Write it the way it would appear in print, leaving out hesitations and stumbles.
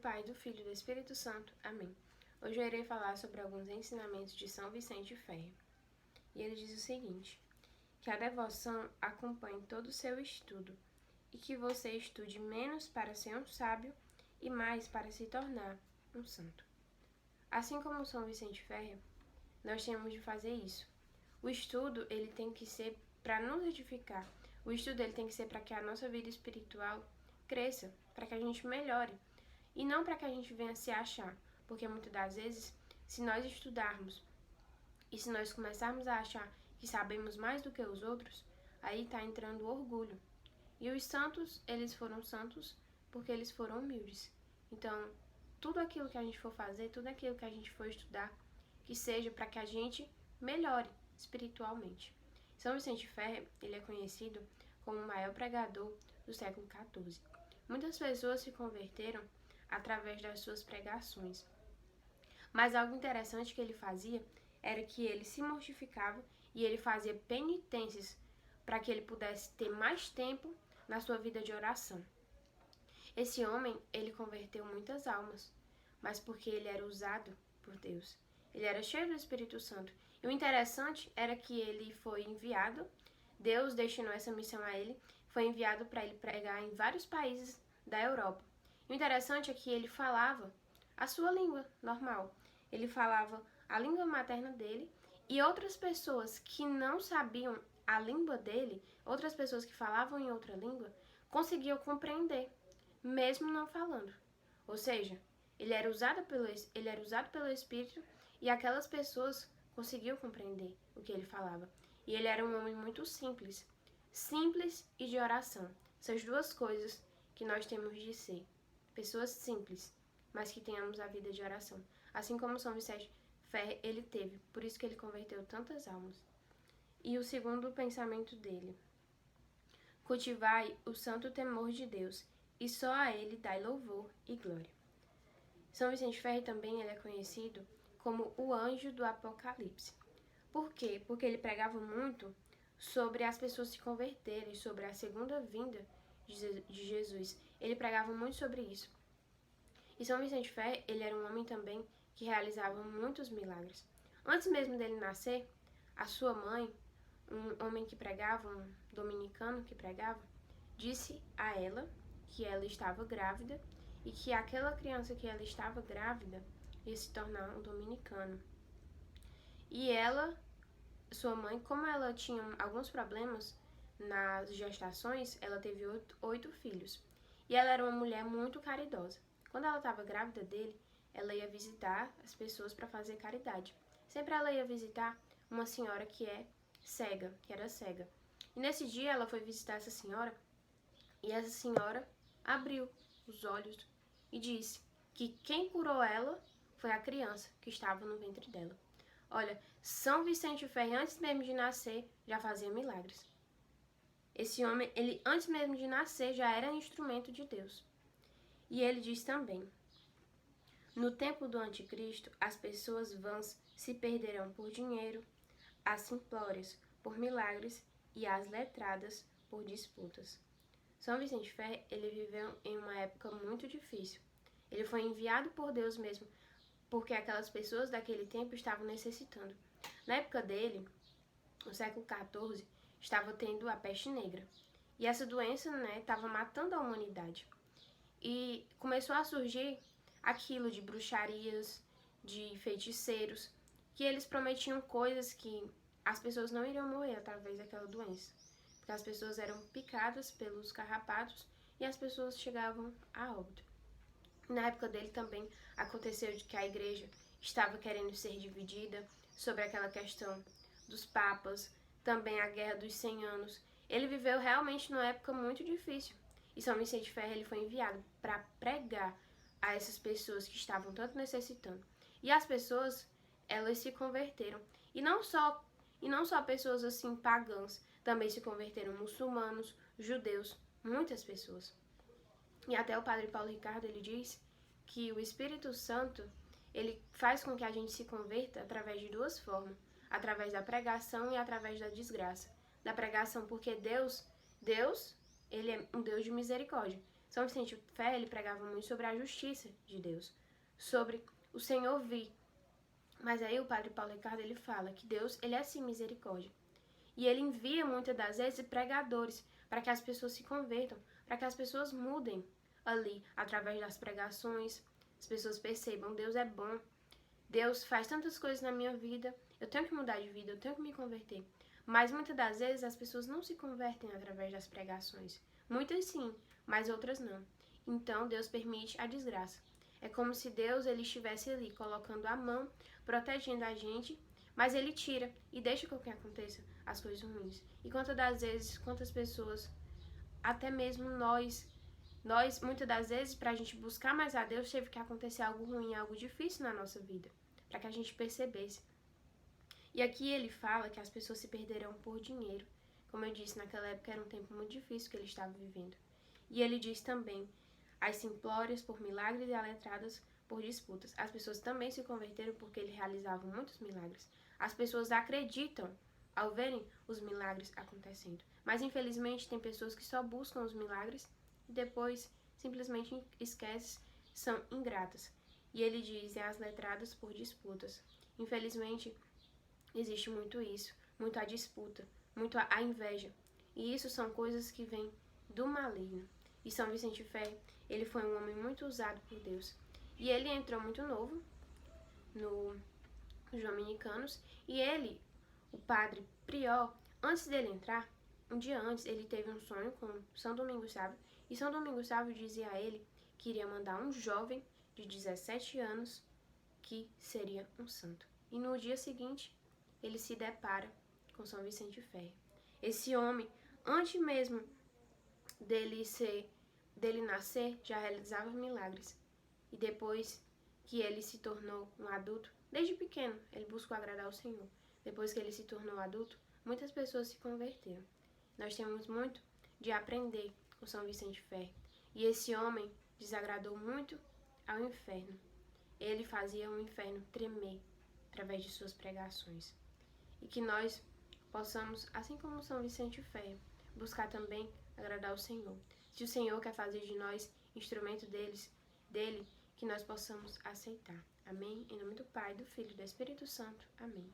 Pai, do Filho e do Espírito Santo. Amém. Hoje eu irei falar sobre alguns ensinamentos de São Vicente Ferrer. E ele diz o seguinte: que a devoção acompanhe todo o seu estudo e que você estude menos para ser um sábio e mais para se tornar um santo. Assim como São Vicente Ferrer, nós temos de fazer isso. O estudo, ele tem que ser para nos edificar. O estudo, ele tem que ser para que a nossa vida espiritual cresça, para que a gente melhore. E não para que a gente venha se achar, porque muitas das vezes, se nós estudarmos e se nós começarmos a achar que sabemos mais do que os outros, aí está entrando o orgulho. E os santos, eles foram santos porque eles foram humildes. Então, tudo aquilo que a gente for fazer, tudo aquilo que a gente for estudar, que seja para que a gente melhore espiritualmente. São Vicente Ferrer, ele é conhecido como o maior pregador do século XIV. Muitas pessoas se converteram através das suas pregações. Mas algo interessante que ele fazia era que ele se mortificava e ele fazia penitências para que ele pudesse ter mais tempo na sua vida de oração. Esse homem, ele converteu muitas almas, mas porque ele era usado por Deus. Ele era cheio do Espírito Santo. E o interessante era que ele foi enviado, Deus destinou essa missão a ele, foi enviado para ele pregar em vários países da Europa. E o interessante é que ele falava a sua língua normal. Ele falava a língua materna dele e outras pessoas que não sabiam a língua dele, outras pessoas que falavam em outra língua, conseguiam compreender, mesmo não falando. Ou seja, ele era usado pelo Espírito e aquelas pessoas conseguiam compreender o que ele falava. E ele era um homem muito simples e de oração. Essas duas coisas que nós temos de ser. Pessoas simples, mas que tenhamos a vida de oração. Assim como São Vicente Ferrer, ele teve. Por isso que ele converteu tantas almas. E o segundo pensamento dele: cultivai o santo temor de Deus, e só a ele dai louvor e glória. São Vicente Ferrer também ele é conhecido como o anjo do Apocalipse. Por quê? Porque ele pregava muito sobre as pessoas se converterem, sobre a segunda vinda de Jesus. Ele pregava muito sobre isso. E São Vicente Ferrer, ele era um homem também que realizava muitos milagres. Antes mesmo dele nascer, a sua mãe, um homem que pregava, um dominicano que pregava, disse a ela que ela estava grávida e que aquela criança que ela estava grávida ia se tornar um dominicano. E ela, sua mãe, como ela tinha alguns problemas nas gestações, ela teve 8 filhos. E ela era uma mulher muito caridosa. Quando ela estava grávida dele, ela ia visitar as pessoas para fazer caridade. Sempre ela ia visitar uma senhora que era cega. E nesse dia ela foi visitar essa senhora e essa senhora abriu os olhos e disse que quem curou ela foi a criança que estava no ventre dela. Olha, São Vicente Ferrer, antes mesmo de nascer, já fazia milagres. Esse homem, ele antes mesmo de nascer, já era instrumento de Deus. E ele diz também: no tempo do anticristo, as pessoas vãs se perderão por dinheiro, as simplórias por milagres e as letradas por disputas. São Vicente Ferrer, ele viveu em uma época muito difícil. Ele foi enviado por Deus mesmo, porque aquelas pessoas daquele tempo estavam necessitando. Na época dele, no século XIV, estava tendo a peste negra. E essa doença, estava matando a humanidade. E começou a surgir aquilo de bruxarias, de feiticeiros, que eles prometiam coisas que as pessoas não iriam morrer através daquela doença. Porque as pessoas eram picadas pelos carrapatos e as pessoas chegavam a óbito. Na época dele também aconteceu de que a igreja estava querendo ser dividida sobre aquela questão dos papas, também a Guerra dos 100 Anos. Ele viveu realmente numa época muito difícil. E São Vicente Ferrer ele foi enviado para pregar a essas pessoas que estavam tanto necessitando. E as pessoas, elas se converteram. E não só pessoas assim pagãs, também se converteram muçulmanos, judeus, muitas pessoas. E até o padre Paulo Ricardo, ele diz que o Espírito Santo, ele faz com que a gente se converta através de duas formas: através da pregação e através da desgraça. Da pregação, porque Deus, ele é um Deus de misericórdia. São Vicente Ferre, ele pregava muito sobre a justiça de Deus, sobre o Senhor vir. Mas aí o padre Paulo Ricardo, ele fala que Deus, ele é sim misericórdia. E ele envia muitas das vezes pregadores para que as pessoas se convertam, para que as pessoas mudem ali, através das pregações, as pessoas percebam, Deus é bom, Deus faz tantas coisas na minha vida, eu tenho que mudar de vida, eu tenho que me converter. Mas muitas das vezes as pessoas não se convertem através das pregações. Muitas sim, mas outras não. Então Deus permite a desgraça. É como se Deus ele estivesse ali colocando a mão, protegendo a gente, mas ele tira e deixa com que aconteça as coisas ruins. E quantas das vezes, quantas pessoas, até mesmo nós muitas das vezes, para a gente buscar mais a Deus, teve que acontecer algo ruim, algo difícil na nossa vida, para que a gente percebesse. E aqui ele fala que as pessoas se perderão por dinheiro. Como eu disse, naquela época era um tempo muito difícil que ele estava vivendo. E ele diz também, as simplórias por milagres e aletradas por disputas. As pessoas também se converteram porque ele realizava muitos milagres. As pessoas acreditam ao verem os milagres acontecendo. Mas infelizmente tem pessoas que só buscam os milagres e depois simplesmente esquecem, são ingratas. E ele diz, as letradas por disputas. Infelizmente, existe muito isso, muito a disputa, muito a inveja. E isso são coisas que vêm do maligno. E São Vicente Ferre, ele foi um homem muito usado por Deus. E ele entrou muito novo nos dominicanos. E ele, o padre prior, antes dele entrar, um dia antes, ele teve um sonho com São Domingos Sávio. E São Domingos Sávio dizia a ele que iria mandar um jovem de 17 anos que seria um santo. E no dia seguinte, ele se depara com São Vicente Ferre. Esse homem, antes mesmo dele nascer, já realizava milagres. E depois que ele se tornou um adulto, desde pequeno, ele buscou agradar ao Senhor. Depois que ele se tornou adulto, muitas pessoas se converteram. Nós temos muito de aprender com São Vicente Ferre. E esse homem desagradou muito ao inferno. Ele fazia o inferno tremer através de suas pregações. E que nós possamos, assim como São Vicente Ferre, buscar também agradar ao Senhor. Se o Senhor quer fazer de nós instrumento dele, que nós possamos aceitar. Amém? Em nome do Pai, do Filho e do Espírito Santo. Amém.